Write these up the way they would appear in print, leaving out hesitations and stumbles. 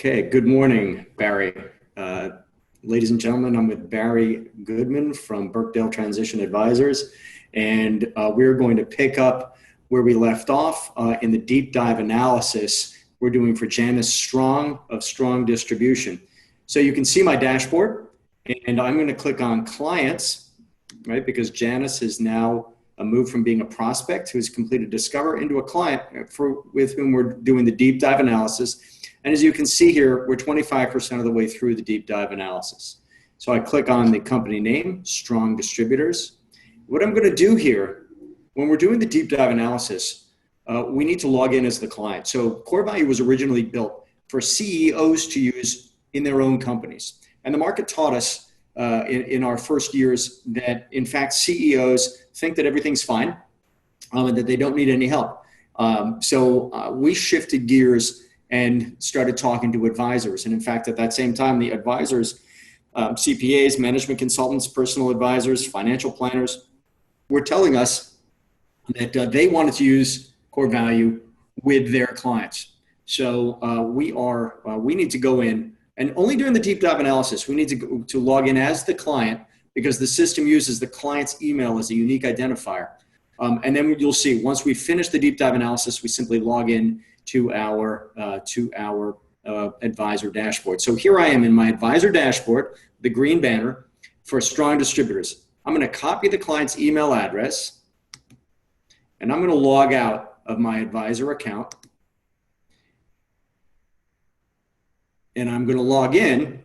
Okay, good morning, Barry. Uh, Ladies and gentlemen, I'm with Barry Goodman from Birkdale Transition Advisors, and we're going to pick up where we left off in the deep dive analysis we're doing for Janice Strong of Strong Distribution. So you can see my dashboard, and I'm going to click on Clients, right, because Janice is now moved from being a prospect who's completed Discover into a client with whom we're doing the deep dive analysis. And as you can see here, we're 25% of the way through the deep dive analysis. So I click on the company name, Strong Distributors. What I'm going to do here, when we're doing the deep dive analysis, we need to log in as the client. So Core Value was originally built for CEOs to use in their own companies. And the market taught us in our first years that, in fact, CEOs think that everything's fine and that they don't need any help. So we shifted gears and started talking to advisors. And in fact, at that same time, the advisors, CPAs, management consultants, personal advisors, financial planners, were telling us that they wanted to use Core Value with their clients. So we need to go in, and only during the deep dive analysis, we need to log in as the client, because the system uses the client's email as a unique identifier. And then you'll see, once we finish the deep dive analysis, we simply log in to our advisor dashboard. So here I am in my advisor dashboard, the green banner for Strong Distributors. I'm going to copy the client's email address, and I'm going to log out of my advisor account. And I'm going to log in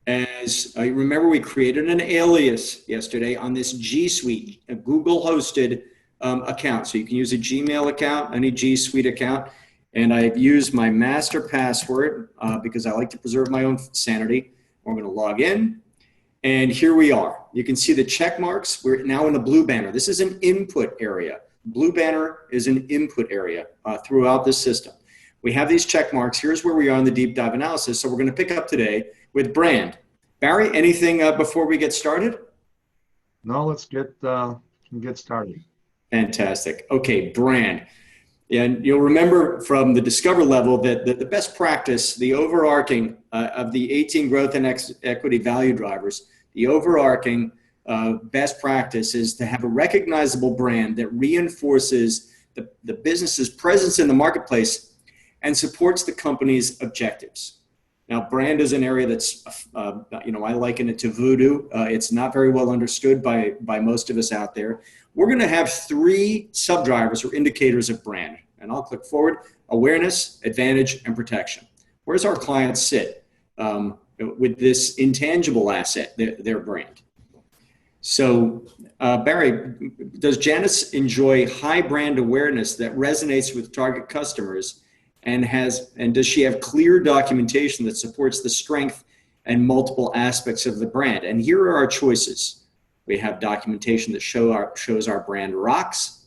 as, remember we created an alias yesterday on this G Suite, a Google hosted account. So you can use a Gmail account, any G Suite account. And I've used my master password because I like to preserve my own sanity. We're going to log in. And here we are. You can see the check marks. We're now in the blue banner. This is an input area. Blue banner is an input area throughout the system. We have these check marks. Here's where we are in the deep dive analysis. So we're going to pick up today with brand. Barry, anything before we get started? No, let's get started. Fantastic. Okay, brand. And you'll remember from the Discover level that the best practice, the overarching of the 18 growth and equity value drivers, the overarching best practice is to have a recognizable brand that reinforces the business's presence in the marketplace and supports the company's objectives. Now, brand is an area that's, I liken it to voodoo. It's not very well understood by most of us out there. We're going to have three subdrivers or indicators of brand. And I'll click forward: awareness, advantage, and protection. Where does our client sit with this intangible asset, their brand? So, Barry, does Janice enjoy high brand awareness that resonates with target customers? And does she have clear documentation that supports the strength and multiple aspects of the brand? And here are our choices. We have documentation that shows our brand rocks.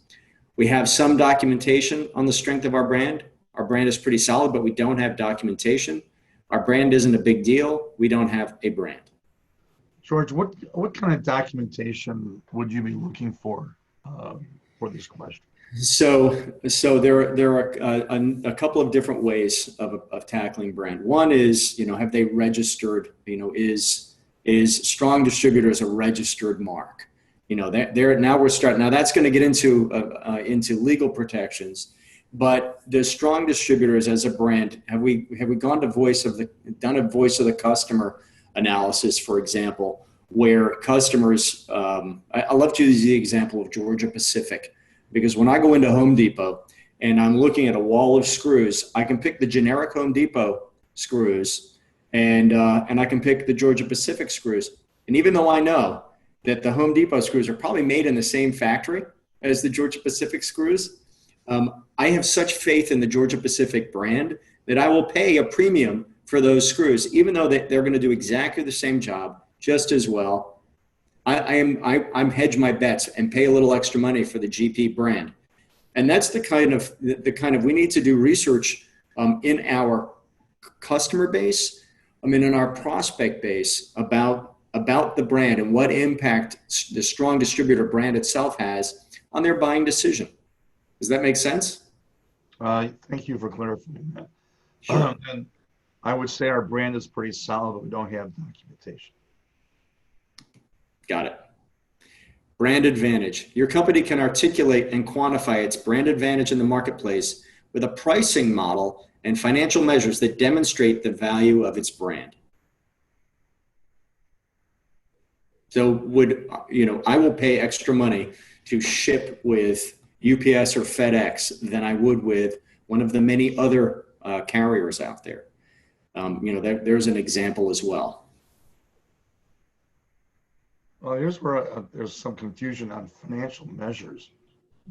We have some documentation on the strength of our brand. Our brand is pretty solid, but we don't have documentation. Our brand isn't a big deal. We don't have a brand. George, what kind of documentation would you be looking for this question? So there are a couple of different ways of tackling brand. One is, have they registered? Is Strong Distributors a registered mark? Now we're starting. Now that's going to get into legal protections. But the Strong Distributors as a brand, have we done a voice of the customer analysis, for example, where customers? I love to use the example of Georgia Pacific. Because when I go into Home Depot and I'm looking at a wall of screws, I can pick the generic Home Depot screws and I can pick the Georgia Pacific screws. And even though I know that the Home Depot screws are probably made in the same factory as the Georgia Pacific screws, I have such faith in the Georgia Pacific brand that I will pay a premium for those screws, even though they're going to do exactly the same job just as well. I'm hedge my bets and pay a little extra money for the GP brand. And that's the kind of we need to do research in our customer base, in our prospect base about the brand and what impact the Strong Distributor brand itself has on their buying decision. Does that make sense? Thank you for clarifying that. Sure. And I would say our brand is pretty solid, but we don't have documentation. Got it. Brand advantage. Your company can articulate and quantify its brand advantage in the marketplace with a pricing model and financial measures that demonstrate the value of its brand. So I will pay extra money to ship with UPS or FedEx than I would with one of the many other carriers out there. There's an example as well. Well, here's where there's some confusion on financial measures.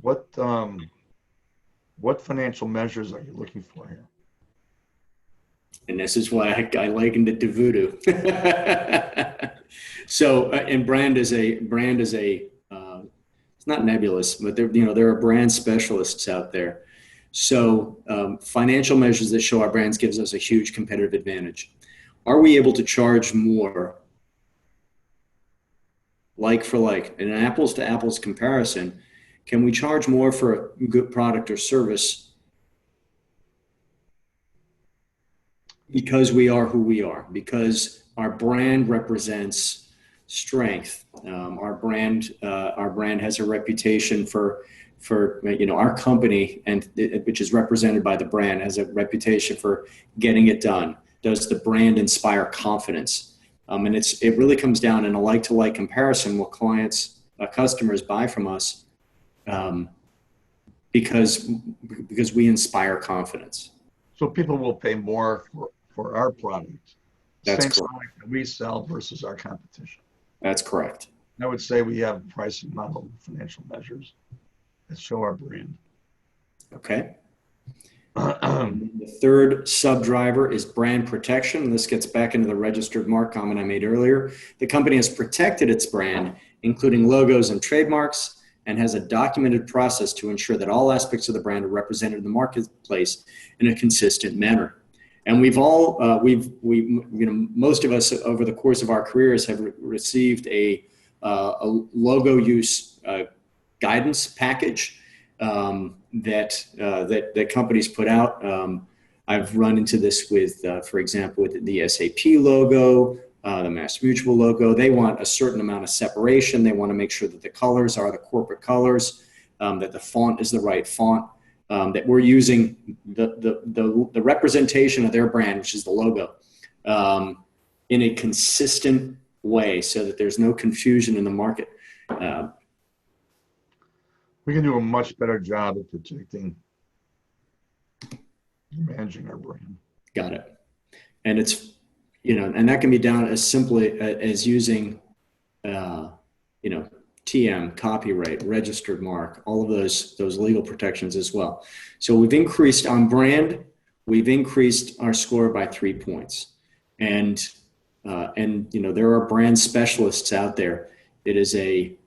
What financial measures are you looking for here? And this is why I likened it to voodoo. So, and brand is a it's not nebulous, but there are brand specialists out there. So financial measures that show our brands gives us a huge competitive advantage. Are we able to charge more like for like? In an apples to apples comparison, can we charge more for a good product or service because we are who we are, because our brand represents strength. Our brand has a reputation for our company, and which is represented by the brand, has a reputation for getting it done. Does the brand inspire confidence? And it really comes down in a like-to-like comparison. Will customers buy from us because we inspire confidence? So people will pay more for our product. That's same correct. product that we sell versus our competition. That's correct. I would say we have pricing model financial measures that show our brand. Okay. The third sub-driver is brand protection. This gets back into the registered mark comment I made earlier. The company has protected its brand, including logos and trademarks, and has a documented process to ensure that all aspects of the brand are represented in the marketplace in a consistent manner. And most of us over the course of our careers have received a logo use guidance package that companies put out. I've run into this with, for example, with the SAP logo, the Mass Mutual logo. They want a certain amount of separation. They want to make sure that the colors are the corporate colors, that the font is the right font, that we're using the representation of their brand, which is the logo, in a consistent way so that there's no confusion in the market. We can do a much better job of protecting and managing our brand. Got it. And it's, and that can be done as simply as using, TM, copyright, registered mark, all of those legal protections as well. So we've increased on brand, we've increased our score by 3 points. And there are brand specialists out there. It's an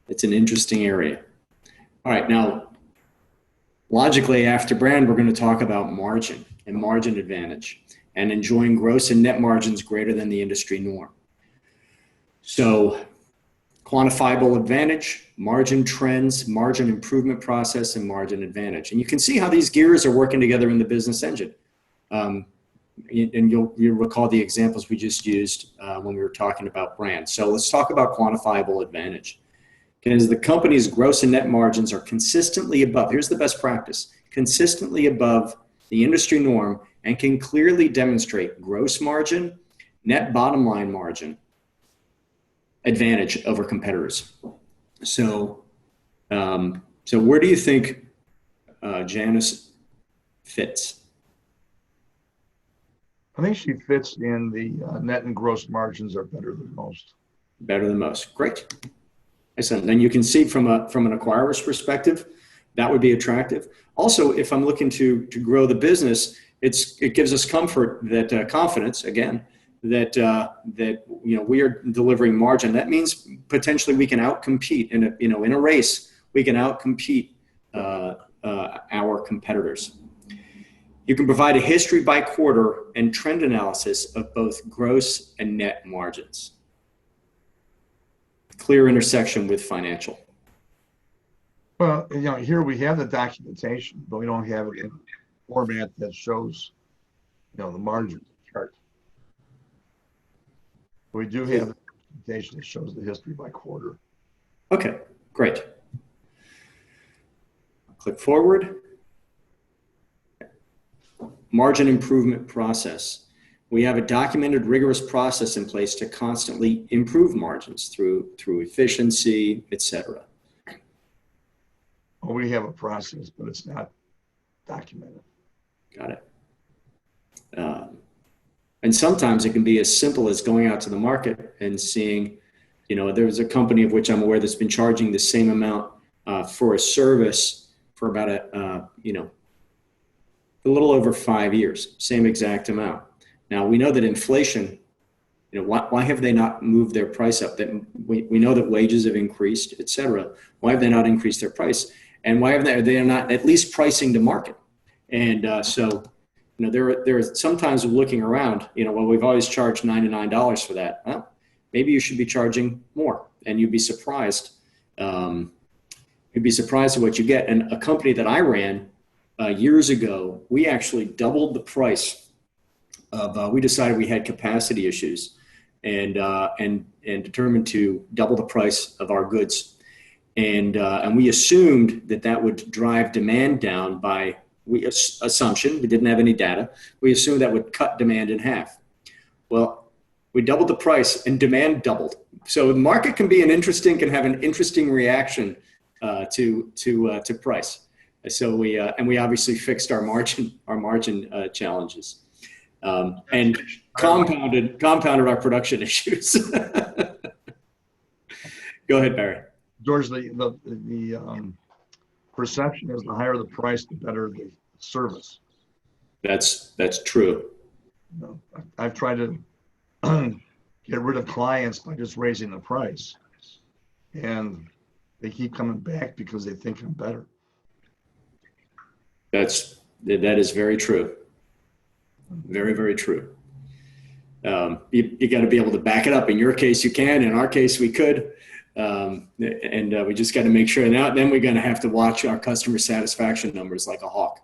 interesting area. All right, now, logically, after brand, we're going to talk about margin and margin advantage and enjoying gross and net margins greater than the industry norm. So quantifiable advantage, margin trends, margin improvement process, and margin advantage. And you can see how these gears are working together in the business engine. And you'll recall the examples we just used when we were talking about brand. So let's talk about quantifiable advantage. Because the company's gross and net margins are consistently above, here's the best practice, consistently above the industry norm and can clearly demonstrate gross margin, net bottom line margin advantage over competitors. So where do you think Janice fits? I think she fits in the net and gross margins are better than most. Better than most. Great. Excellent. Then you can see from an acquirer's perspective, that would be attractive. Also, if I'm looking to grow the business, it gives us comfort that confidence again that we are delivering margin. That means potentially we can outcompete in a race. We can outcompete our competitors. You can provide a history by quarter and trend analysis of both gross and net margins. Clear intersection with financial. Well, here we have the documentation, but we don't have it in a format that shows the margin chart. We do have a presentation that shows the history by quarter. Okay, great. Click forward. Margin improvement process. We have a documented, rigorous process in place to constantly improve margins through efficiency, et cetera. Well, we have a process, but it's not documented. Got it. And sometimes it can be as simple as going out to the market and seeing, there's a company of which I'm aware that's been charging the same amount for a service for about a little over 5 years, same exact amount. Now we know that inflation, why have they not moved their price up? That we know that wages have increased, et cetera. Why have they not increased their price? And why have they not at least pricing to market? And so, there are sometimes looking around, well, we've always charged $99 for that. Well, maybe you should be charging more, and you'd be surprised. You'd be surprised at what you get. And a company that I ran years ago, we actually doubled the price of. We decided we had capacity issues, and determined to double the price of our goods, and we assumed that would drive demand down by. We didn't have any data. We assumed that would cut demand in half. Well, we doubled the price and demand doubled. So the market can have an interesting reaction to price. So we obviously fixed our margin challenges, and compounded our production issues. Go ahead, Barry. George, the perception is the higher the price, the better the service. That's true. I've tried to get rid of clients by just raising the price, and they keep coming back because they think I'm better. That is very true. Very, very true. You got to be able to back it up. In your case, you can. In our case, we could. And we just got to make sure. Now, then we're going to have to watch our customer satisfaction numbers like a hawk.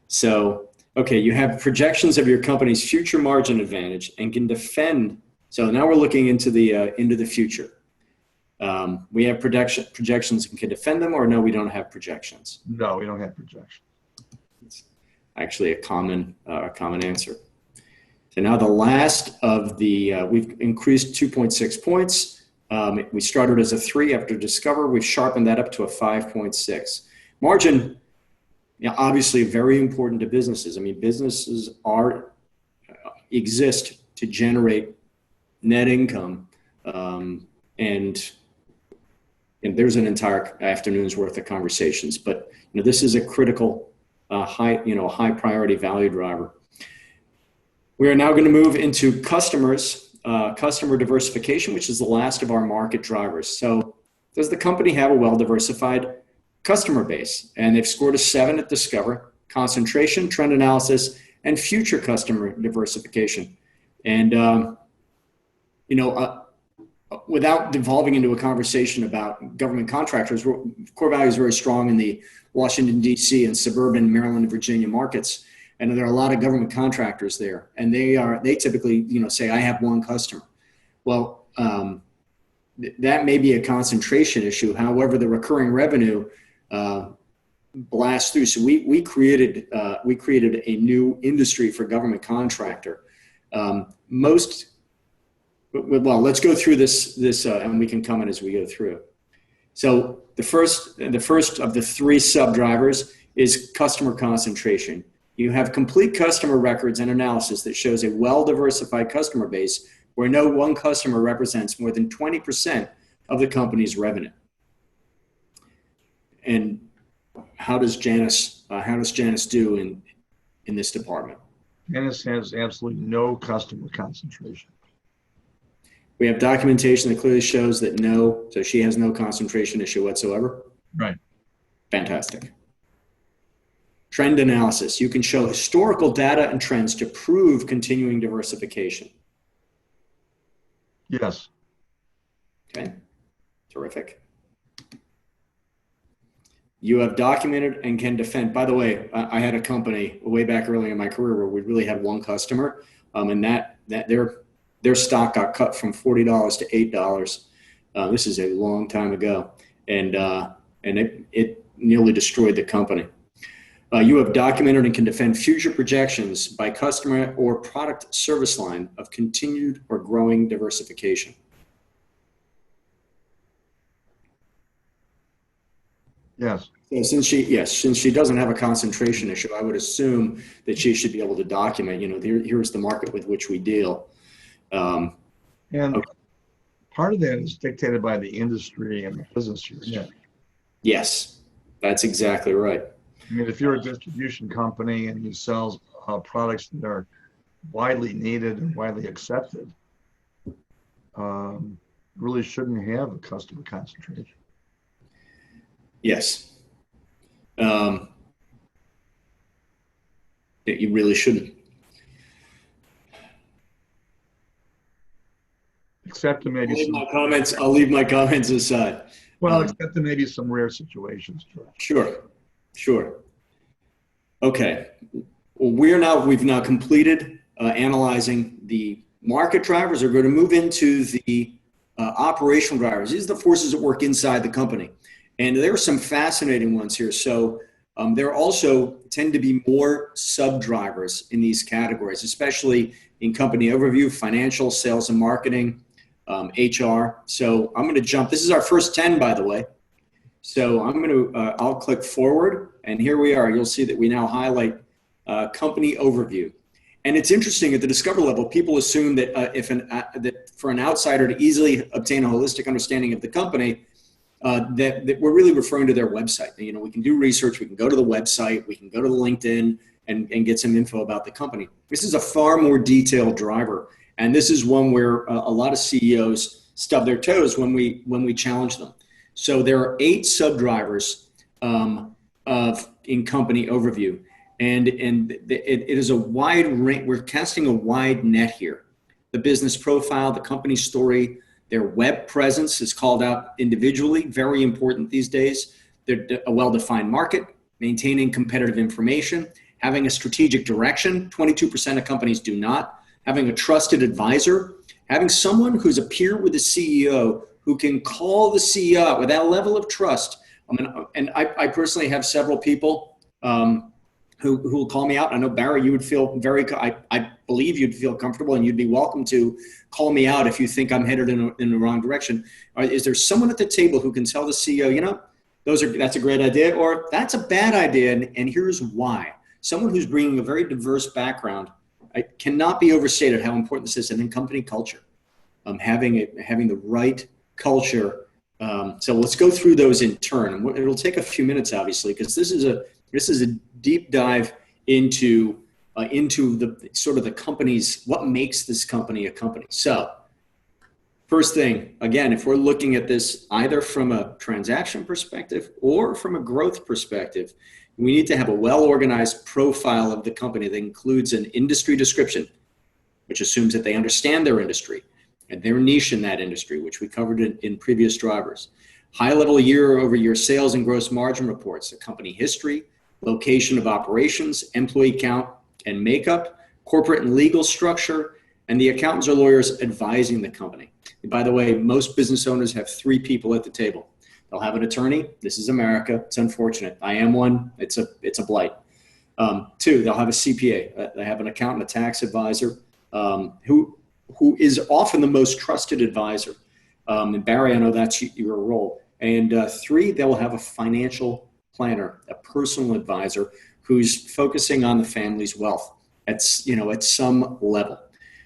So, okay, you have projections of your company's future margin advantage and can defend. So now we're looking into the future. We have projections and can defend them, or no, we don't have projections. No, we don't have projections. It's actually a common answer. So now the last of we've increased 2.6 points. We started as a 3 after Discover. We've sharpened that up to a 5.6. Margin, obviously very important to businesses. I mean, businesses exist to generate net income, and there's an entire afternoon's worth of conversations. But this is a critical, high priority value driver. We are now going to move into customer diversification, which is the last of our market drivers. So does the company have a well-diversified customer base? And they've scored a 7 at Discover, concentration, trend analysis, and future customer diversification. And, without devolving into a conversation about government contractors, Core Value is very strong in the Washington, D.C. and suburban Maryland and Virginia markets. And there are a lot of government contractors there, and they typically, say, I have one customer. Well, that may be a concentration issue. However, the recurring revenue blasts through. So we created a new industry for government contractor. Well, let's go through this, and we can comment as we go through. So the first of the 3 sub drivers is customer concentration. You have complete customer records and analysis that shows a well-diversified customer base where no one customer represents more than 20% of the company's revenue. And how does Janus do in this department? Janus has absolutely no customer concentration. We have documentation that clearly shows that so she has no concentration issue whatsoever. Right. Fantastic. Trend analysis. You can show historical data and trends to prove continuing diversification. Yes. Okay. Terrific. You have documented and can defend. By the way, I had a company way back early in my career where we really had one customer, and that their stock got cut from $40 to $8. This is a long time ago, and it nearly destroyed the company. You have documented and can defend future projections by customer or product service line of continued or growing diversification. Yes. So since she doesn't have a concentration issue, I would assume that she should be able to document, here's the market with which we deal. And Okay. part of that is dictated by the industry and the business you're in. Yes, that's exactly right. I mean, if you're a distribution company and you sell products that are widely needed and widely accepted, really shouldn't have a customer concentration. Yes. That you really shouldn't. Except to maybe I'll leave my comments aside. Well, except to maybe some rare situations. Sure. Okay. Well, we've now completed analyzing the market drivers. We're going to move into the operational drivers. These are the forces that work inside the company. And there are some fascinating ones here. So there also tend to be more sub-drivers in these categories, especially in company overview, financial, sales and marketing, HR. So I'm going to jump. This is our first 10, by the way. So I'll click forward, and here we are. You'll see that we now highlight company overview. And it's interesting at the Discover level, people assume that that for an outsider to easily obtain a holistic understanding of the company, that we're really referring to their website. We can do research, we can go to the website, we can go to the LinkedIn and get some info about the company. This is a far more detailed driver. And this is one where a lot of CEOs stub their toes when we challenge them. So there are 8 sub-drivers in company overview. And it is a wide range. We're casting a wide net here. The business profile, the company story, their web presence is called out individually, very important these days. They're a well-defined market, maintaining competitive information, having a strategic direction. 22% of companies do not. Having a trusted advisor, having someone who's a peer with the CEO who can call the CEO out with that level of trust. I personally have several people who will call me out. I know, Barry, you would feel I believe you'd feel comfortable and you'd be welcome to call me out if you think I'm headed in the wrong direction. Is there someone at the table who can tell the CEO, that's a great idea, or that's a bad idea, and here's why? Someone who's bringing a very diverse background. It cannot be overstated how important this is, and then company culture, having the right culture. So let's go through those in turn. It'll take a few minutes, obviously, because this is a deep dive into the sort of the company's, what makes this company a company. So first thing, again, if we're looking at this either from a transaction perspective or from a growth perspective, we need to have a well-organized profile of the company that includes an industry description, which assumes that they understand their industry and their niche in that industry, which we covered in previous drivers. High-level year-over-year sales and gross margin reports, the company history, location of operations, employee count and makeup, corporate and legal structure, and the accountants or lawyers advising the company. And by the way, most business owners have 3 people at the table. They'll have an attorney. This is America. It's unfortunate. I am one. It's a blight. 2, they'll have a CPA. They have an accountant, a tax advisor, who is often the most trusted advisor. And Barry, I know that's your role. And 3, they will have a financial planner, a personal advisor who's focusing on the family's wealth at some level.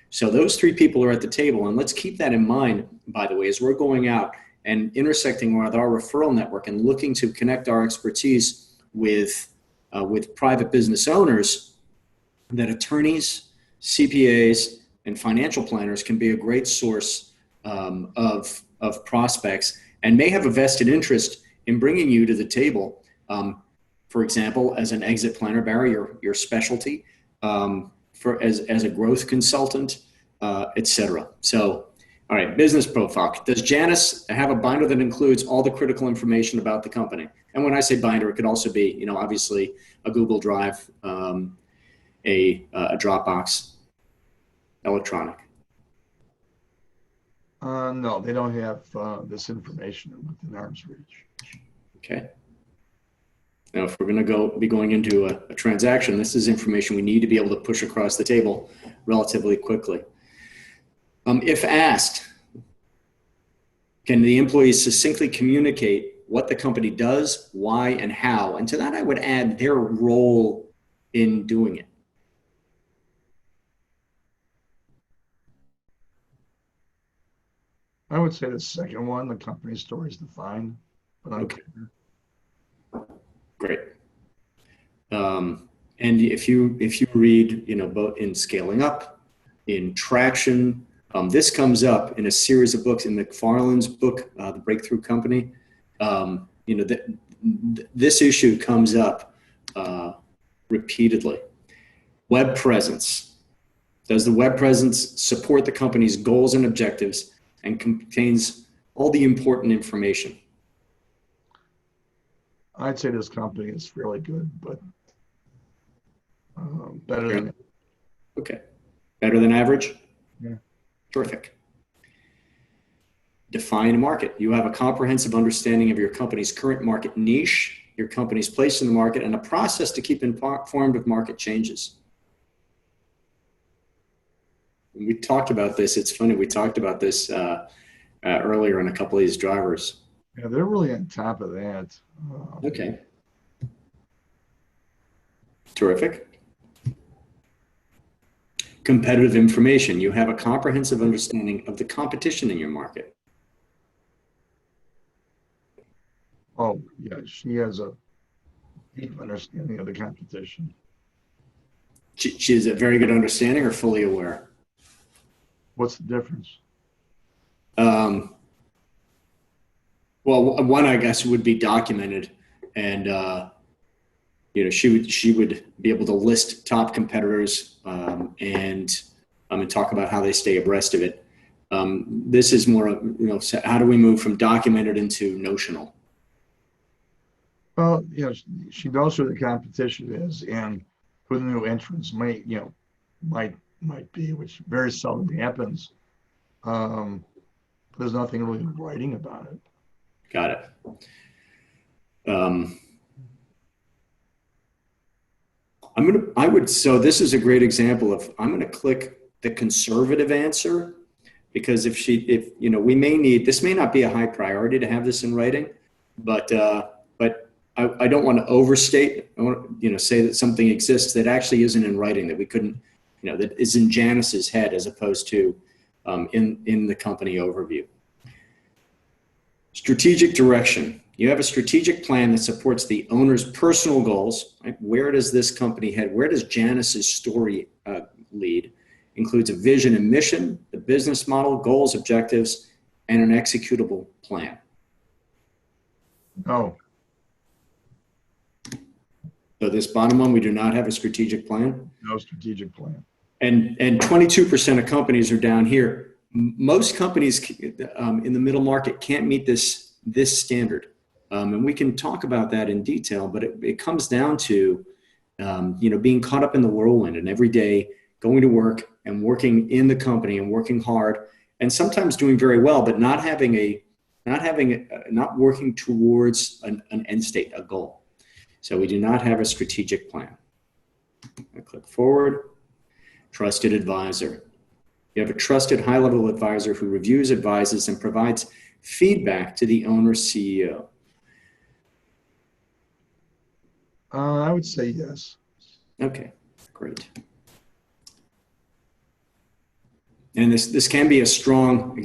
So those 3 people are at the table. And let's keep that in mind, by the way, as we're going out and intersecting with our referral network and looking to connect our expertise with private business owners, that attorneys, CPAs, and financial planners can be a great source of prospects and may have a vested interest in bringing you to the table. For example, as an exit planner, Barry, your specialty, as a growth consultant, et cetera. So, All right, business profile. Does Janus have a binder that includes all the critical information about the company? And when I say binder, it could also be, obviously a Google Drive, a Dropbox, electronic. No, they don't have this information within arm's reach. Okay. Now, if we're going to be going into a transaction, this is information we need to be able to push across the table relatively quickly. If asked, can the employees succinctly communicate what the company does, why, and how? And to that, I would add their role in doing it. I would say the second one, the company story is defined, but Okay. Great. And if you read, both in Scaling Up, in Traction, this comes up in a series of books in McFarland's book, The Breakthrough Company. This issue comes up repeatedly. Web presence. Does the web presence support the company's goals and objectives and contains all the important information? I'd say this company is fairly good, but better than. Okay. Better than average? Yeah. Terrific. Define a market. You have a comprehensive understanding of your company's current market niche, your company's place in the market, and a process to keep informed of market changes. We talked about this. It's funny. We talked about this earlier in a couple of these drivers. Yeah, they're really on top of that. Okay. Terrific. Competitive information. You have a comprehensive understanding of the competition in your market. Oh, yeah, she has a deep understanding of the competition. She has a very good understanding or fully aware? What's the difference? Well, one, I guess, would be documented, and she would be able to list top competitors and talk about how they stay abreast of it. This is more, how do we move from documented into notional? Well, she knows who the competition is and who the new entrants might be, which very seldom happens. There's nothing really writing about it. Got it. So this is a great example of, I'm going to click the conservative answer, because we may need, this may not be a high priority to have this in writing, but I don't want to overstate. I want to, say that something exists that actually isn't in writing, that we couldn't, that is in Janus's head as opposed to in the company overview. Strategic direction. You have a strategic plan that supports the owner's personal goals. Right? Where does this company head? Where does Janus's story lead? Includes a vision and mission, the business model, goals, objectives, and an executable plan. No. So this bottom one, we do not have a strategic plan. No strategic plan. And 22% of companies are down here. Most companies in the middle market can't meet this standard. And we can talk about that in detail, but it comes down to, being caught up in the whirlwind and every day going to work and working in the company and working hard and sometimes doing very well, but not working towards an end state, a goal. So we do not have a strategic plan. I click forward. Trusted advisor. You have a trusted high-level advisor who reviews, advises, and provides feedback to the owner CEO. I would say yes. Okay, great. And this can be a strong,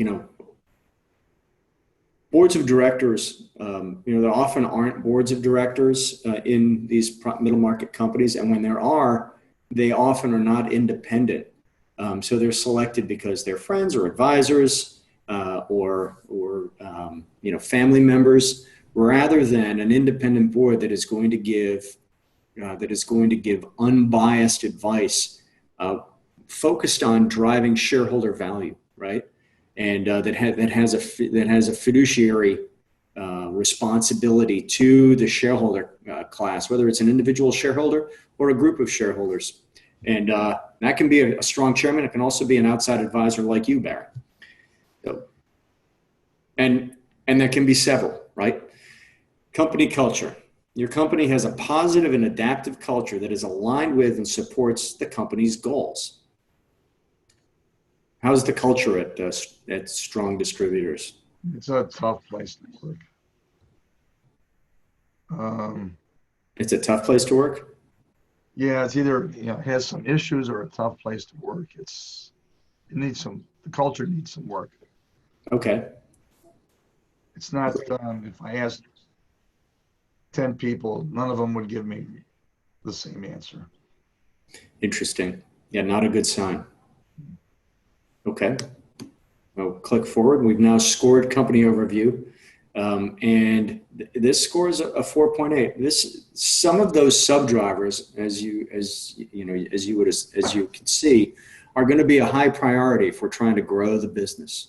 boards of directors, there often aren't boards of directors in these middle market companies. And when there are, they often are not independent. So they're selected because they're friends or advisors or family members, rather than an independent board that is going to give unbiased advice focused on driving shareholder value, right? and that has a fiduciary responsibility to the shareholder class, whether it's an individual shareholder or a group of shareholders. And that can be a strong chairman. It can also be an outside advisor like you, Barry. So, and there can be several, right? Company culture. Your company has a positive and adaptive culture that is aligned with and supports the company's goals. How's the culture at Strong Distributors? It's a tough place to work. It's a tough place to work? Yeah, it's either, has some issues or a tough place to work. The culture needs some work. Okay. It's not, if I asked 10 people, none of them would give me the same answer. Interesting. Yeah, not a good sign. Okay. I'll click forward. We've now scored company overview. And this scores a 4.8. Some of those sub-drivers, as you can see, are going to be a high priority if we're trying to grow the business.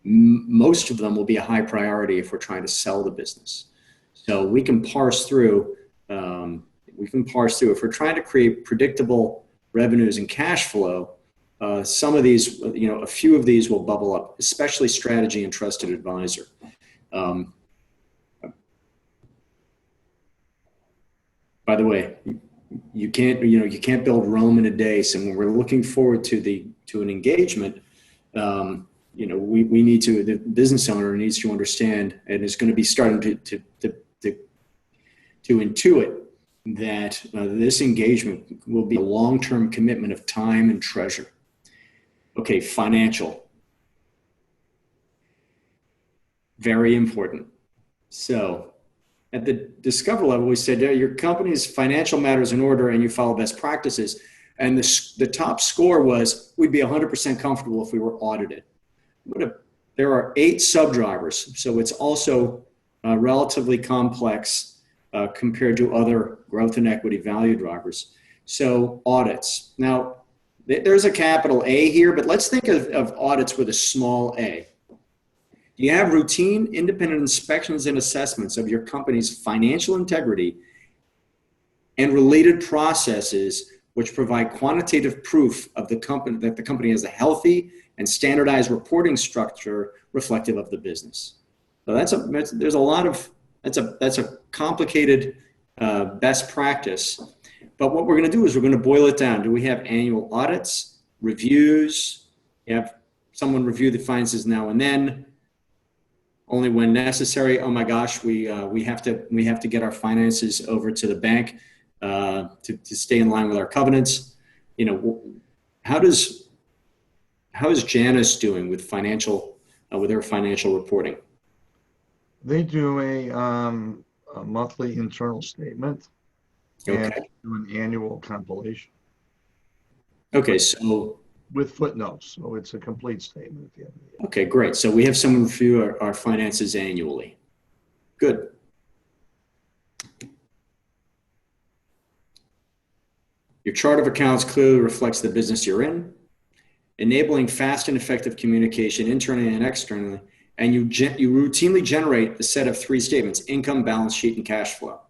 Most of them will be a high priority if we're trying to sell the business. So we can parse through. If we're trying to create predictable revenues and cash flow. Some of these, a few of these will bubble up, especially strategy and trusted advisor. By the way, you can't build Rome in a day. So when we're looking forward to an engagement, the business owner needs to understand and is going to be starting to intuit that this engagement will be a long-term commitment of time and treasure. Okay, financial. Very important. So at the Discover level, we said your company's financial matters in order and you follow best practices. And the top score was we'd be 100% comfortable if we were audited. There are 8 sub-drivers, so it's also relatively complex compared to other growth and equity value drivers. So audits. Now, there's a capital A here, but let's think of audits with a small a. You have routine independent inspections and assessments of your company's financial integrity and related processes which provide quantitative proof of that the company has a healthy and standardized reporting structure reflective of the business. So that's a complicated best practice. But what we're going to do is we're going to boil it down. Do we have annual audits, reviews? You have someone review the finances now and then, only when necessary. Oh my gosh, we have to get our finances over to the bank to stay in line with our covenants. How is Janus doing with their financial reporting? They do a monthly internal statement. Okay. And do an annual compilation. Okay, so with footnotes, so it's a complete statement at the end of the year. Okay, great. So we have someone review our finances annually. Good. Your chart of accounts clearly reflects the business you're in, enabling fast and effective communication internally and externally, and you routinely generate a set of 3 statements: income, balance sheet, and cash flow.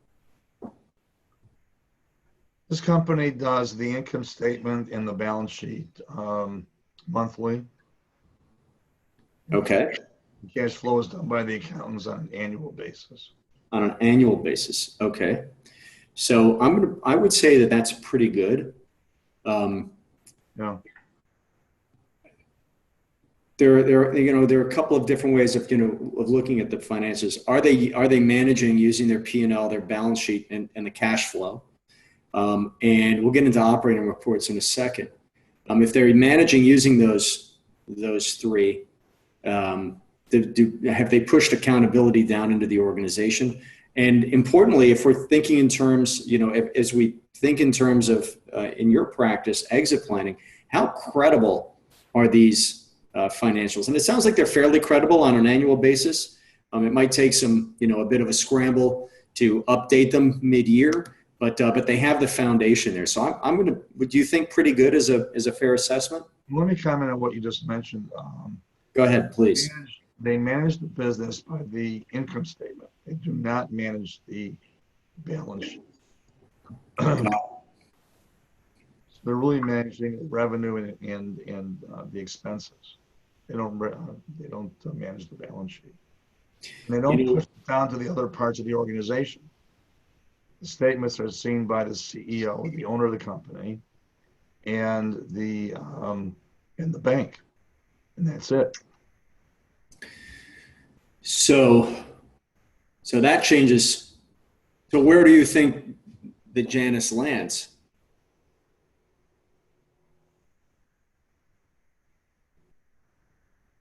This company does the income statement and the balance sheet monthly. Okay. Cash flow is done by the accountants on an annual basis. On an annual basis. Okay. So I would say that that's pretty good. Yeah. There are a couple of different ways of looking at the finances. Are they managing using their P&L, their balance sheet, and the cash flow? And we'll get into operating reports in a second. If they're managing using those 3, have they pushed accountability down into the organization? And importantly, if we're thinking in terms, as we think in terms of in your practice, exit planning, how credible are these financials? And it sounds like they're fairly credible on an annual basis. It might take a bit of a scramble to update them mid-year. But they have the foundation there. So would you think pretty good is a fair assessment? let me comment on what you just mentioned. Go ahead, please. They manage the business by the income statement. They do not manage the balance sheet. So they're really managing the revenue and the expenses. They don't manage the balance sheet. And they don't You know, push it down to the other parts of the organization. The statements are seen by the CEO, the owner of the company, and the bank, and that's it. so that changes. So where do you think that Janice lands?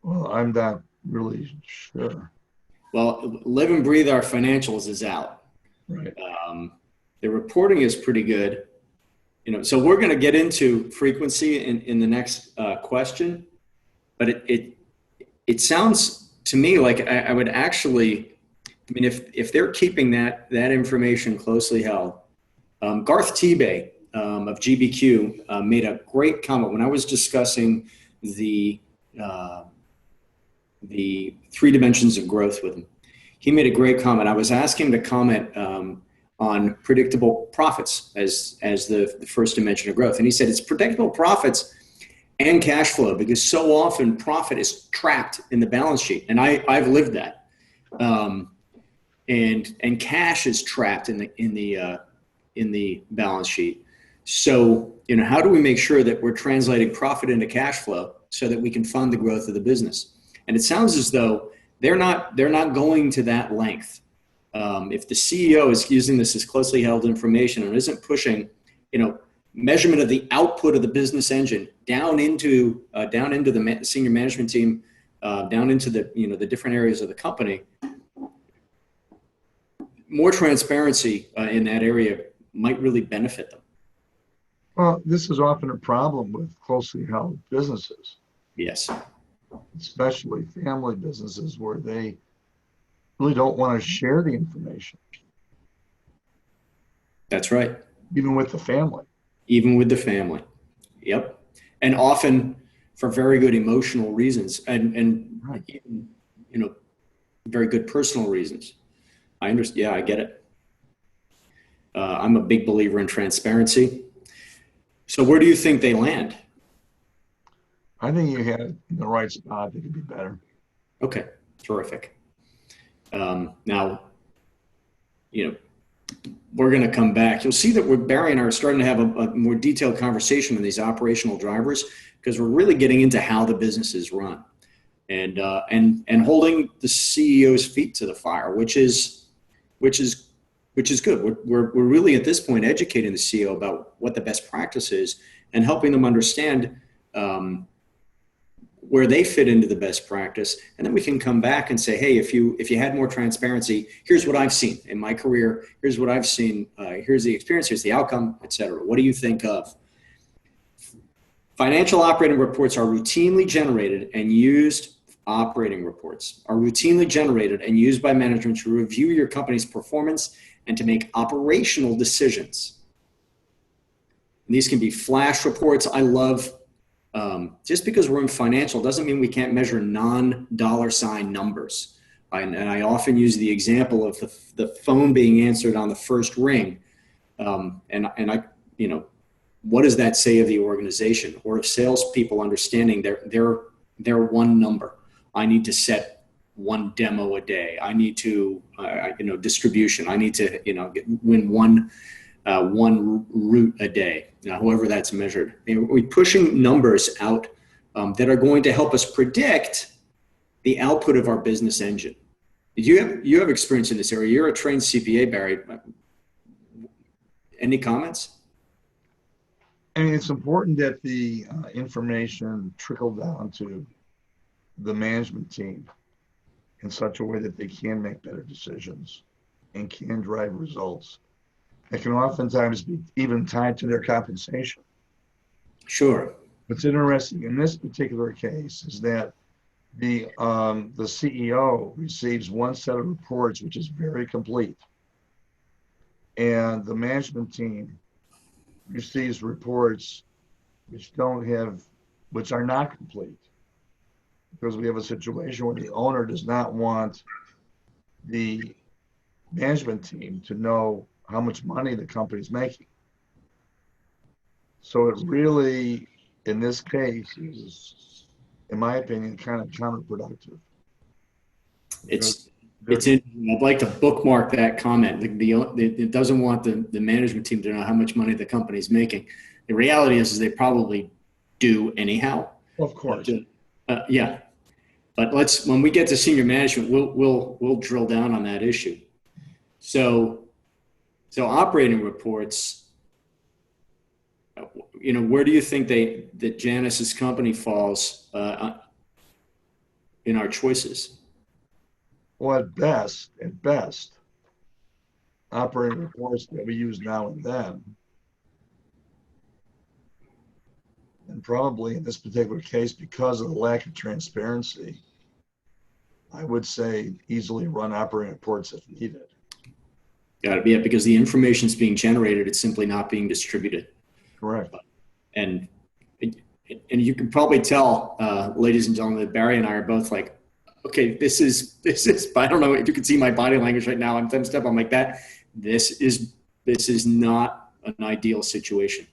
Well, I'm not really sure. Well, Live and Breathe Our Financials is out. Right. Um, the reporting is pretty good. So we're going to get into frequency in the next question, but it sounds to me like I would actually, I mean, if they're keeping that information closely held, Garth Tebay of GBQ made a great comment when I was discussing the uh, the three dimensions of growth with him. He made a great comment. I was asking him to comment on predictable profits as the first dimension of growth, and he said it's predictable profits and cash flow, because so often profit is trapped in the balance sheet, and I've lived that. And cash is trapped in the balance sheet. So how do we make sure that we're translating profit into cash flow so that we can fund the growth of the business? And it sounds as though they're not going to that length. If the CEO is using this as closely held information and isn't pushing, measurement of the output of the business engine down into the senior management team, down into the different areas of the company, more transparency in that area might really benefit them. Well, this is often a problem with closely held businesses, Yes. especially family businesses, where they really don't want to share the information, That's right. even with the family. Even with the family. Yep. And often for very good emotional reasons and Right. very good personal reasons. I understand. Yeah, I get it. I'm a big believer in transparency. So where do you think they land? I think you had it in the right spot. They could be better. Okay, terrific. Now, we're going to come back. You'll see that Barry and I are starting to have a more detailed conversation on these operational drivers, because we're really getting into how the business is run, and holding the CEO's feet to the fire, which is good. We're really at this point educating the CEO about what the best practice is and helping them understand where they fit into the best practice. And then we can come back and say, hey, if you had more transparency, here's what I've seen in my career. Here's what I've seen. Here's the experience. Here's the outcome, et cetera. What do you think of? Financial operating reports are routinely generated and used. Operating reports are routinely generated and used by management to review your company's performance and to make operational decisions. And these can be flash reports. I love, just because we're in financial doesn't mean we can't measure non-dollar sign numbers. And I often use the example of the phone being answered on the first ring. What does that say of the organization? Or if salespeople understanding their one number. I need to set one demo a day. I need to, distribution. I need to, win one route a day, however that's measured. We're pushing numbers out that are going to help us predict the output of our business engine. You have experience in this area. You're a trained CPA, Barry. Any comments? I mean, it's important that the information trickle down to the management team in such a way that they can make better decisions and can drive results. It can oftentimes be even tied to their compensation. Sure. What's interesting in this particular case is that the CEO receives one set of reports, which is very complete, and the management team receives reports which don't have which are not complete. Because we have a situation where the owner does not want the management team to know how much money the company's making. So it really, in this case, is, in my opinion, kind of counterproductive. It's in, I'd like to bookmark that comment. It doesn't want the management team to know how much money the company's making. The reality is they probably do anyhow. Of course. Yeah. But when we get to senior management, we'll drill down on that issue. So operating reports, where do you think that Janus's company falls in our choices? Well, at best, operating reports that we use now and then, and probably in this particular case, because of the lack of transparency, I would say easily run operating reports if needed. Got it. Yeah, because the information is being generated, it's simply not being distributed. Correct. And you can probably tell, ladies and gentlemen, that Barry and I are both like, okay, this is. I don't know if you can see my body language right now. I'm 10 step. I'm like that. This is not an ideal situation.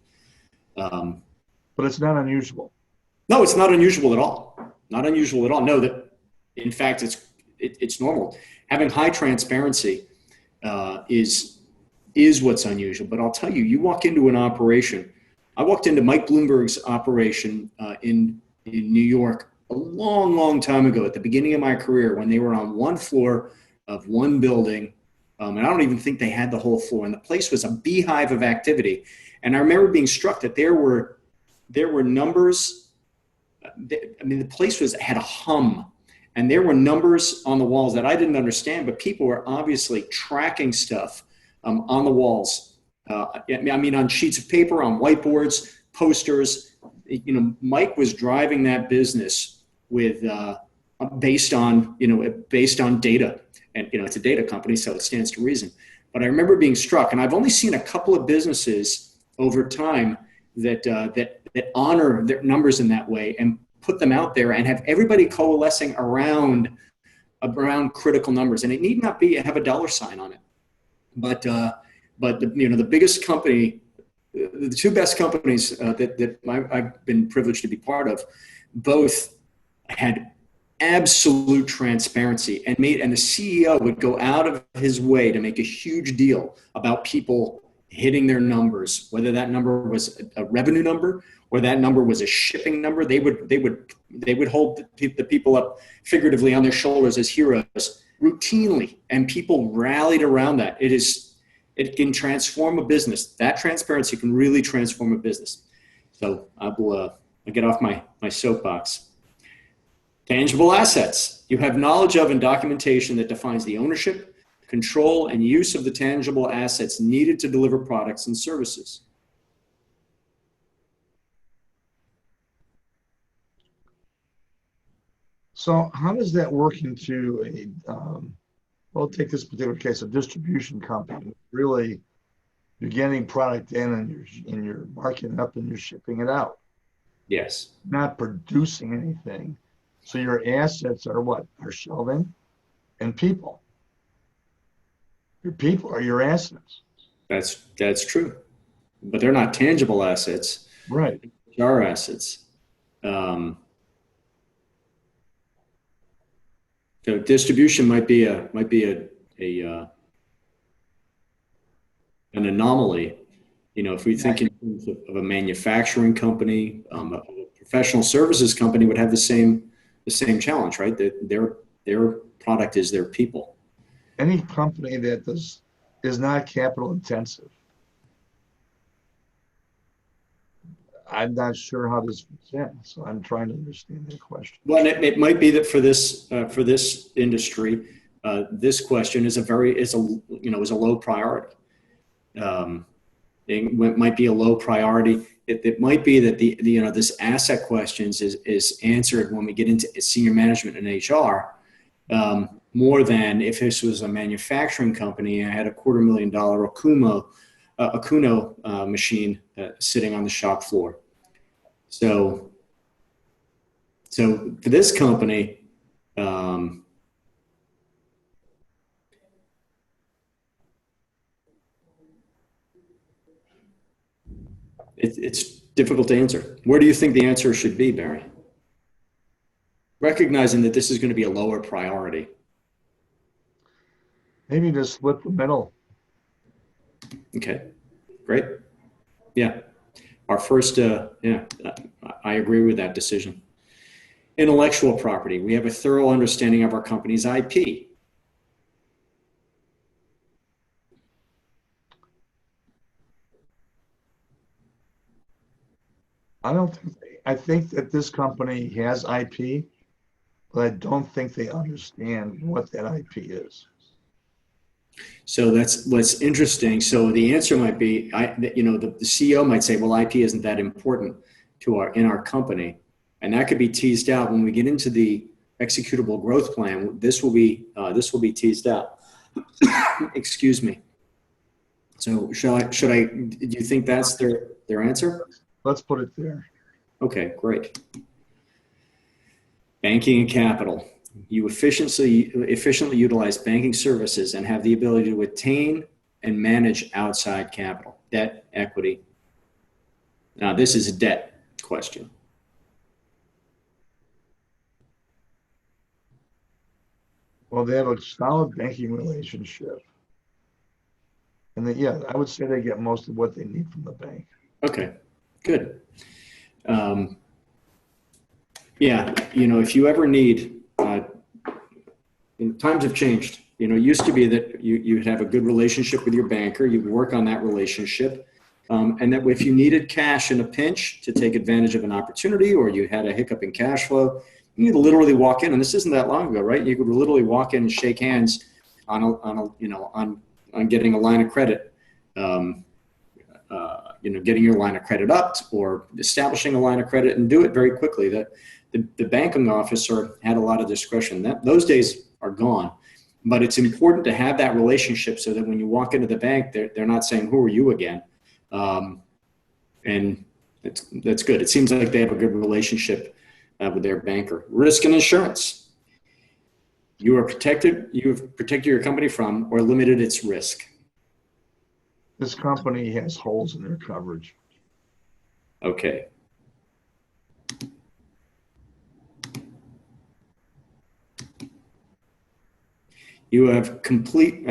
But it's not unusual. No, it's not unusual at all. Not unusual at all. No, that in fact it's normal. Having high transparency is what's unusual. But I'll tell you, you walk into an operation. I walked into Mike Bloomberg's operation in New York a long, long time ago at the beginning of my career when they were on one floor of one building. And I don't even think they had the whole floor. And the place was a beehive of activity. And I remember being struck that there were numbers. The place had a hum. And there were numbers on the walls that I didn't understand, but people were obviously tracking stuff on the walls. On sheets of paper, on whiteboards, posters. Mike was driving that business with based on data, and it's a data company, so it stands to reason. But I remember being struck, and I've only seen a couple of businesses over time that honor their numbers in that way and put them out there and have everybody coalescing around critical numbers. And it need not have a dollar sign on it, but the biggest company, the two best companies that I've been privileged to be part of, both had absolute transparency and the CEO would go out of his way to make a huge deal about people hitting their numbers, whether that number was a revenue number or that number was a shipping number. They would hold the people up figuratively on their shoulders as heroes routinely, and people rallied around that. It can transform a business. That transparency can really transform a business. So I'll get off my soapbox. Tangible assets. You have knowledge of and documentation that defines the ownership, control, and use of the tangible assets needed to deliver products and services. So how does that work into take this particular case, a distribution company. Really, you're getting product in and you're marking it up and you're shipping it out. Yes. Not producing anything. So your assets are what? Are shelving and people. Your people are your assets. That's true. But they're not tangible assets. Right. They are assets. So distribution might be an anomaly. If we think in terms of a manufacturing company, a professional services company would have the same challenge, right? Their product is their people. Any company that is not capital intensive. I'm not sure how this fits in, so I'm trying to understand that question. Well, it might be that for this industry, this question is a low priority. It might be a low priority. It might be that this asset questions is answered when we get into senior management and HR, more than if this was a manufacturing company and I had a $250,000 Akuno machine sitting on the shop floor. So So for this company, it's difficult to answer. Where do you think the answer should be, Barry? Recognizing that this is going to be a lower priority. Maybe just split the middle. Okay, great. Yeah, our first, yeah, I agree with that decision. Intellectual property. We have a thorough understanding of our company's IP. I think that this company has IP, but I don't think they understand what that IP is. So that's interesting. So the answer might be, the CEO might say, well, IP isn't that important in our company. And that could be teased out when we get into the executable growth plan. This will be teased out. Excuse me. So do you think that's their answer? Let's put it there. Okay, great. Banking and capital. You efficiently utilize banking services and have the ability to attain and manage outside capital, debt, equity. Now, this is a debt question. Well, they have a solid banking relationship. And yeah, I would say they get most of what they need from the bank. Okay, good. Yeah, if you ever need, times have changed. It used to be that you'd have a good relationship with your banker, you'd work on that relationship, and that if you needed cash in a pinch to take advantage of an opportunity, or you had a hiccup in cash flow, you could literally walk in, and this isn't that long ago, right? You could literally walk in and shake hands on getting a line of credit, getting your line of credit up or establishing a line of credit, and do it very quickly. The banking officer had a lot of discretion. Those days are gone, but it's important to have that relationship so that when you walk into the bank, they're not saying, "Who are you again?" And that's good. It seems like they have a good relationship with their banker. Risk and insurance. You have protected your company from or limited its risk. This company has holes in their coverage. Okay. You have a complete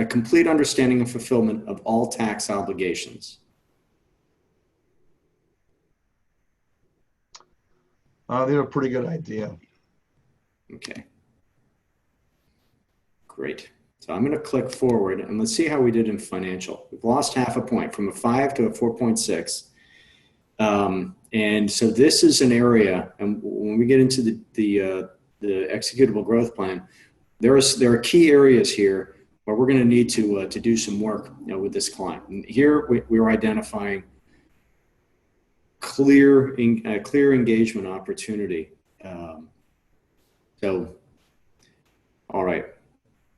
understanding and fulfillment of all tax obligations. They have a pretty good idea. Okay. Great. So I'm going to click forward and let's see how we did in financial. We've lost half a point from a 5 to a 4.6. And so this is an area, and when we get into the executable growth plan, there are key areas here where we're going to need to do some work with this client. And here we're identifying clear engagement opportunity. All right.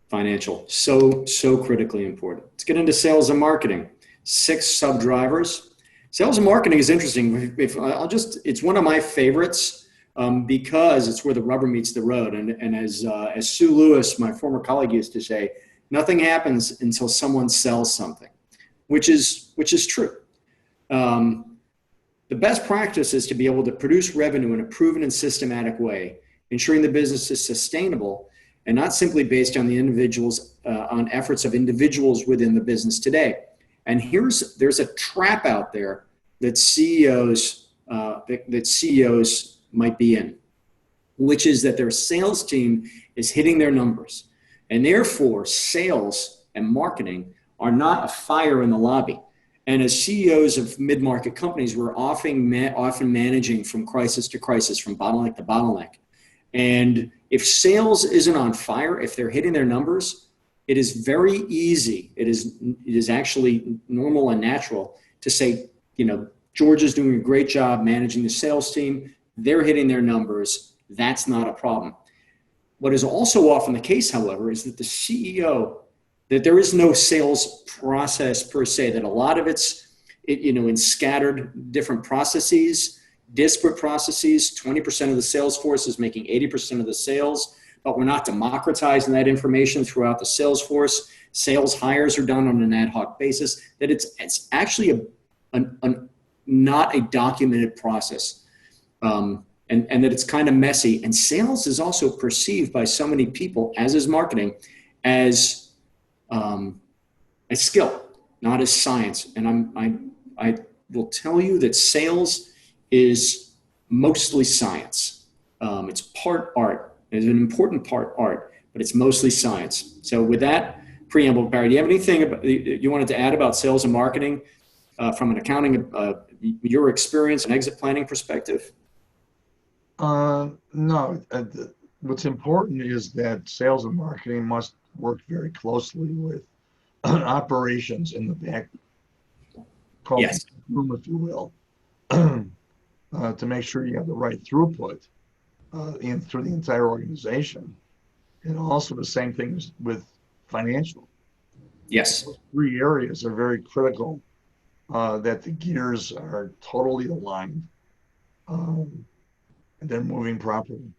Financial, so critically important. Let's get into sales and marketing. 6 sub-drivers. Sales and marketing is interesting. It's one of my favorites because it's where the rubber meets the road. And as Sue Lewis, my former colleague, used to say, nothing happens until someone sells something, which is true. The best practice is to be able to produce revenue in a proven and systematic way, ensuring the business is sustainable and not simply based on the on efforts of individuals within the business today. And there's a trap out there that CEOs might be in, which is that their sales team is hitting their numbers, and therefore sales and marketing are not a fire in the lobby. And as CEOs of mid-market companies, we're often managing from crisis to crisis, from bottleneck to bottleneck. And if sales isn't on fire, if they're hitting their numbers, it is very easy. It is actually normal and natural to say, George is doing a great job managing the sales team. They're hitting their numbers. That's not a problem. What is also often the case, however, is that the CEO, that there is no sales process per se, that a lot of it's in scattered different processes, disparate processes. 20% of the sales force is making 80% of the sales, but we're not democratizing that information throughout the sales force. Sales hires are done on an ad hoc basis. That it's actually not a documented process, and that it's kind of messy. And sales is also perceived by so many people, as is marketing, as skill, not as science. And I will tell you that sales is mostly science. It's part art. It's an important part art, but it's mostly science. So with that preamble, Barry, do you have anything you wanted to add about sales and marketing from an accounting, your experience and exit planning perspective? No. What's important is that sales and marketing must work very closely with operations in the back room, if you will, to make sure you have the right throughput through the entire organization. And also the same things with financial. Yes. Those three areas are very critical, that the gears are totally aligned, and they're moving properly.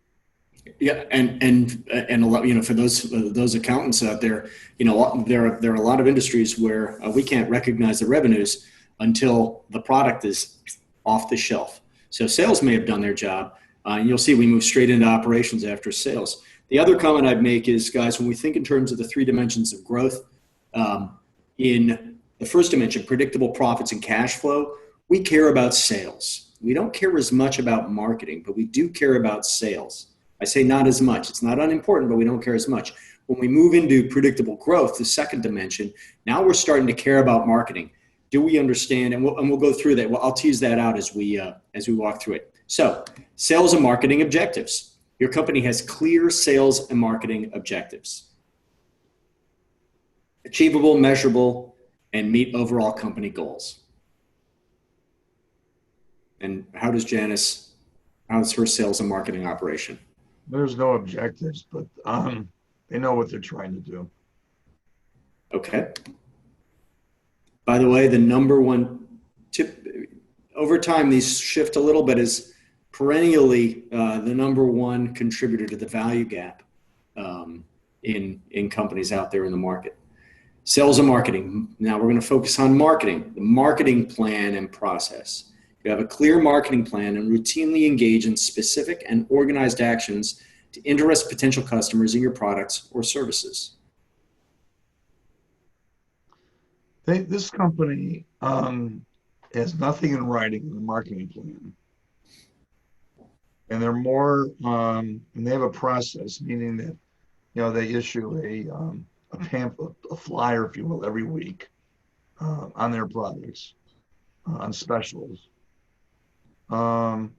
Yeah, and a lot, for those accountants out there, there are a lot of industries where we can't recognize the revenues until the product is off the shelf. So sales may have done their job. You'll see we move straight into operations after sales. The other comment I'd make is, guys, when we think in terms of the three dimensions of growth, in the first dimension, predictable profits and cash flow, we care about sales. We don't care as much about marketing, but we do care about sales. I say not as much. It's not unimportant, but we don't care as much. When we move into predictable growth, the second dimension, now we're starting to care about marketing. Do we understand? And we'll go through that. Well, I'll tease that out as we walk through it. So, sales and marketing objectives. Your company has clear sales and marketing objectives. Achievable, measurable, and meet overall company goals. And how's her sales and marketing operation? There's no objectives, but they know what they're trying to do. Okay. By the way, the number one tip, over time, these shift a little bit, is perennially the number one contributor to the value gap in companies out there in the market. Sales and marketing. Now we're going to focus on marketing, the marketing plan and process. You have a clear marketing plan and routinely engage in specific and organized actions to interest potential customers in your products or services. This company has nothing in writing in the marketing plan. And they're more, and they have a process, meaning that, they issue a pamphlet, a flyer, if you will, every week on their products, on specials. But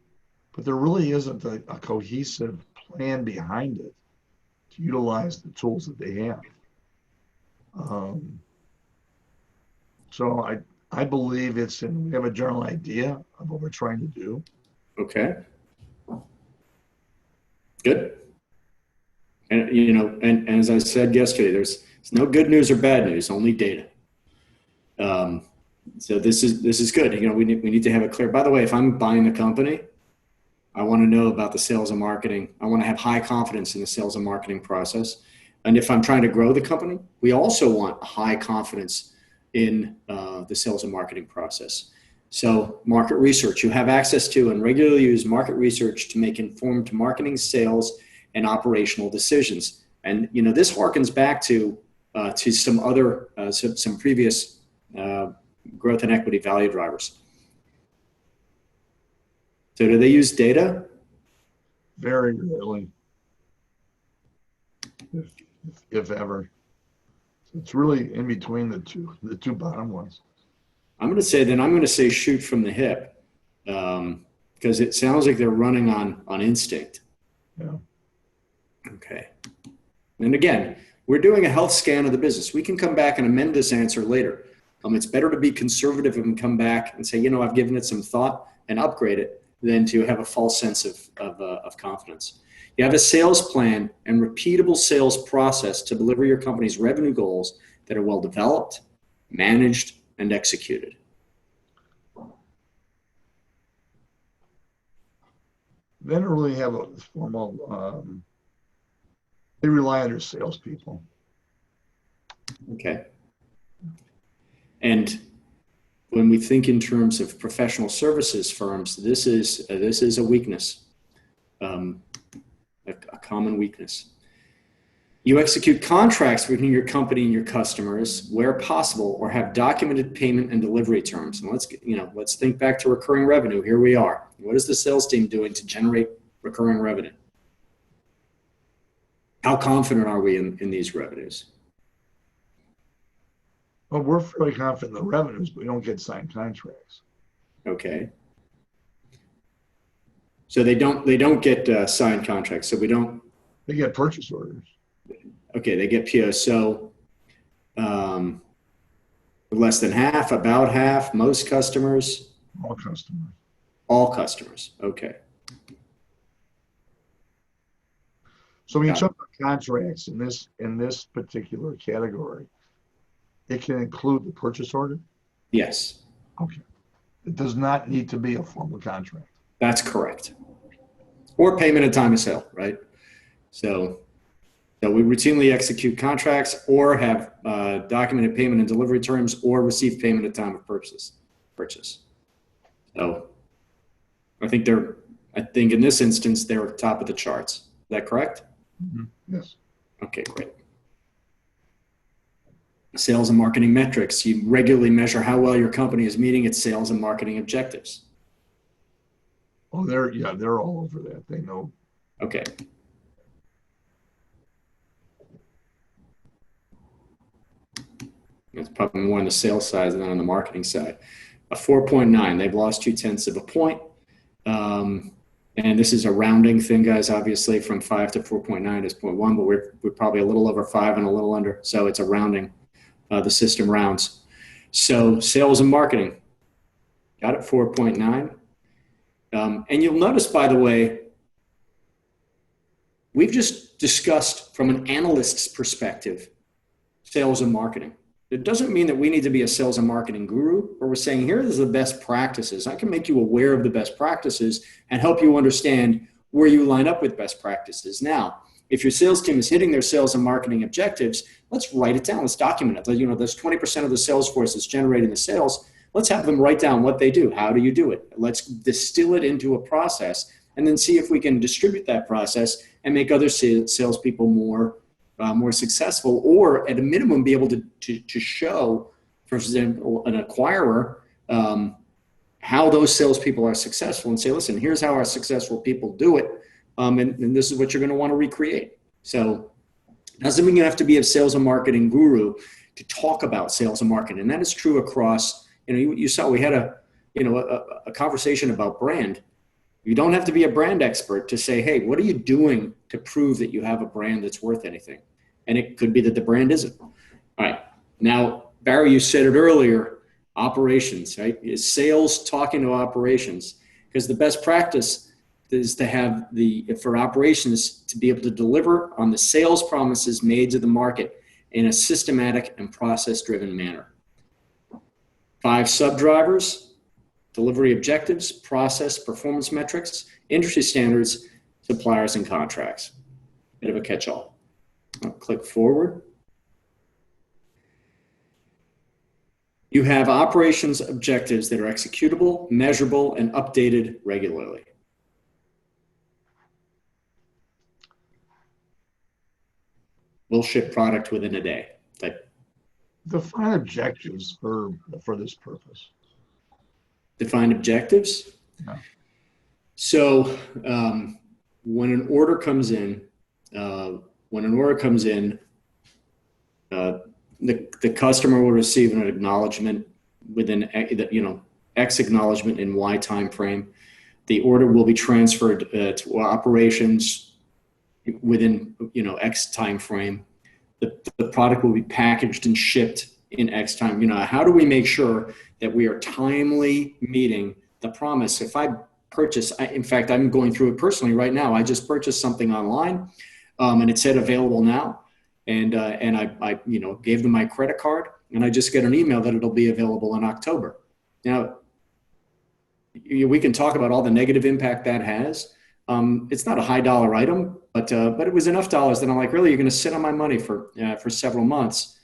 there really isn't a cohesive plan behind it to utilize the tools that they have. So I believe we have a general idea of what we're trying to do. Okay. Good. And, and as I said yesterday, there's no good news or bad news, only data. So this is good. We need to have it clear. By the way, if I'm buying a company, I want to know about the sales and marketing. I want to have high confidence in the sales and marketing process. And if I'm trying to grow the company, we also want high confidence in the sales and marketing process. So market research, you have access to and regularly use market research to make informed marketing, sales, and operational decisions. And, this harkens back to some other, some previous growth and equity value drivers. So do they use data? Very rarely, if ever. It's really in between the two bottom ones. I'm going to say shoot from the hip, because it sounds like they're running on instinct. Yeah. Okay. And again, we're doing a health scan of the business. We can come back and amend this answer later. It's better to be conservative and come back and say, I've given it some thought and upgrade it, than to have a false sense of confidence. You have a sales plan and repeatable sales process to deliver your company's revenue goals that are well developed, managed, and executed. They don't really have a formal, they rely on their salespeople. Okay. And when we think in terms of professional services firms, this is a weakness, a common weakness. You execute contracts between your company and your customers where possible, or have documented payment and delivery terms. And let's think back to recurring revenue. Here we are. What is the sales team doing to generate recurring revenue? How confident are we in these revenues? Well, we're fairly confident in the revenues, but we don't get signed contracts. Okay. So they don't get signed contracts. So we don't. They get purchase orders. Okay, they get POs. So less than half, about half, most customers. All customers. All customers. Okay. So when you talk about contracts in this particular category, it can include the purchase order? Yes. Okay. It does not need to be a formal contract. That's correct. Or payment at time of sale, right? So we routinely execute contracts or have documented payment and delivery terms, or receive payment at time of purchase. So I think in this instance, they're top of the charts. Is that correct? Mm-hmm. Yes. Okay, great. Sales and marketing metrics. You regularly measure how well your company is meeting its sales and marketing objectives. Oh, they're all over that. They know. Okay. It's probably more on the sales side than on the marketing side. A 4.9, they've lost 0.2 of a point. And this is a rounding thing, guys, obviously from 5 to 4.9 is 0.1, but we're probably a little over 5 and a little under. So it's a rounding. The system rounds. So sales and marketing, got it, 4.9. And you'll notice, by the way, we've just discussed from an analyst's perspective, sales and marketing. It doesn't mean that we need to be a sales and marketing guru, but we're saying here is the best practices. I can make you aware of the best practices and help you understand where you line up with best practices. Now, if your sales team is hitting their sales and marketing objectives, let's write it down. Let's document it. There's 20% of the sales force that's generating the sales. Let's have them write down what they do. How do you do it? Let's distill it into a process and then see if we can distribute that process and make other salespeople more successful, or at a minimum be able to show, for example, an acquirer how those salespeople are successful, and say, listen, here's how our successful people do it. And this is what you're going to want to recreate. So doesn't mean you have to be a sales and marketing guru to talk about sales and marketing. And that is true across, you saw we had a conversation about brand. You don't have to be a brand expert to say, hey, what are you doing to prove that you have a brand that's worth anything? And it could be that the brand isn't. All right. Now, Barry, you said it earlier, operations, right? Is sales talking to operations? Because the best practice is to have for operations to be able to deliver on the sales promises made to the market in a systematic and process-driven manner. 5 sub-drivers: delivery objectives, process, performance metrics, industry standards, suppliers, and contracts. Bit of a catch-all. I'll click forward. You have operations objectives that are executable, measurable, and updated regularly. We'll ship product within a day. Define objectives for this purpose. Define objectives? Yeah. So when an order comes in, the customer will receive an acknowledgement within X acknowledgement in Y time frame. The order will be transferred to operations within X time frame. The product will be packaged and shipped in X time. How do we make sure that we are timely meeting the promise? If I purchase, in fact, I'm going through it personally right now. I just purchased something online, and it said available now, and I gave them my credit card, and I just get an email that it'll be available in October. Now, we can talk about all the negative impact that has. It's not a high dollar item, but it was enough dollars that I'm like, really, you're going to sit on my money for several months.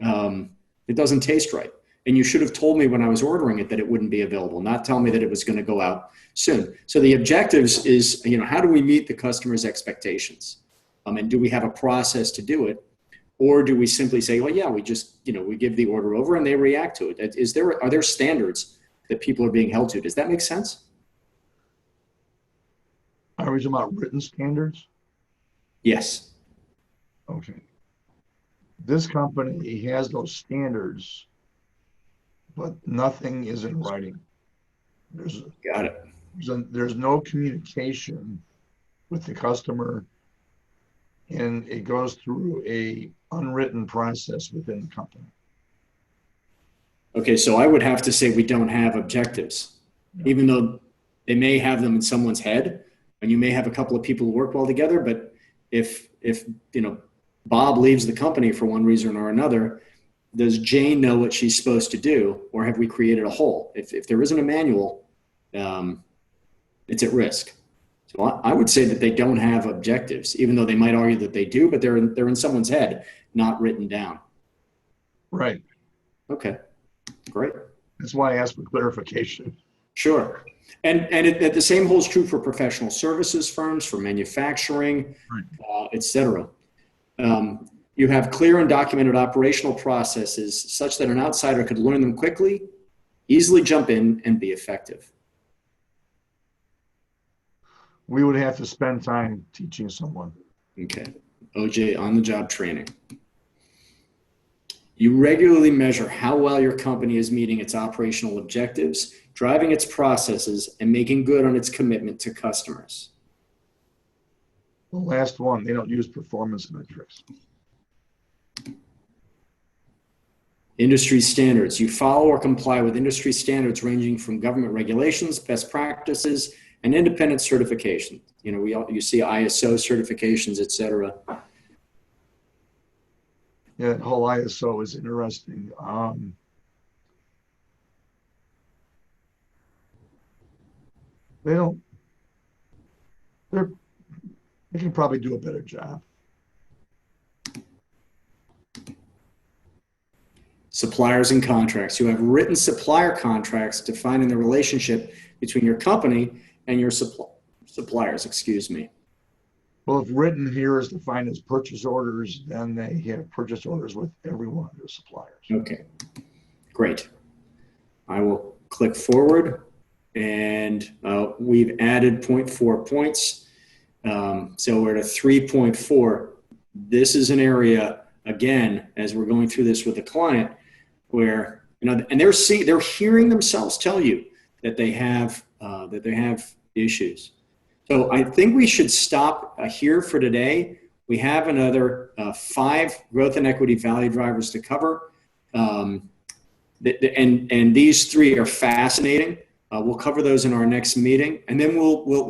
It doesn't taste right. And you should have told me when I was ordering it that it wouldn't be available, not tell me that it was going to go out soon. So the objectives is, how do we meet the customer's expectations? And do we have a process to do it? Or do we simply say, well, yeah, we just, we give the order over and they react to it? Are there standards that people are being held to? Does that make sense? Are we talking about written standards? Yes. Okay. This company has those standards, but nothing is in writing. Got it. There's no communication with the customer, and it goes through a unwritten process within the company. Okay, so I would have to say we don't have objectives, even though they may have them in someone's head, and you may have a couple of people who work well together. But if Bob leaves the company for one reason or another, does Jane know what she's supposed to do, or have we created a hole? If there isn't a manual, it's at risk. So I would say that they don't have objectives, even though they might argue that they do, but they're in someone's head, not written down. Right. Okay, great. That's why I asked for clarification. Sure. And the same holds true for professional services firms, for manufacturing, right. Et cetera. You have clear and documented operational processes such that an outsider could learn them quickly, easily jump in, and be effective. We would have to spend time teaching someone. Okay. OJ, on-the-job training. You regularly measure how well your company is meeting its operational objectives, driving its processes, and making good on its commitment to customers. The last one, they don't use performance metrics. Industry standards. You follow or comply with industry standards ranging from government regulations, best practices, and independent certification. You see ISO certifications, et cetera. Yeah, the whole ISO is interesting. They can probably do a better job. Suppliers and contracts. You have written supplier contracts defining the relationship between your company and your suppliers, excuse me. Well, if written here is defined as purchase orders, then they have purchase orders with every one of their suppliers. Okay, great. I will click forward, and we've added 0.4 points. So we're at a 3.4. This is an area, again, as we're going through this with the client, where, and they're hearing themselves tell you that they have issues. So I think we should stop here for today. We have another 5 growth and equity value drivers to cover. And these 3 are fascinating. We'll cover those in our next meeting. And then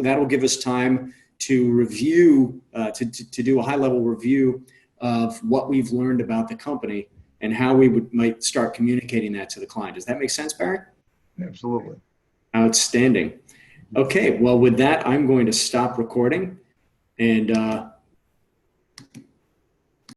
that'll give us time to review, to do a high level review of what we've learned about the company and how we might start communicating that to the client. Does that make sense, Barry? Absolutely. Outstanding. Okay, well, with that, I'm going to stop recording, and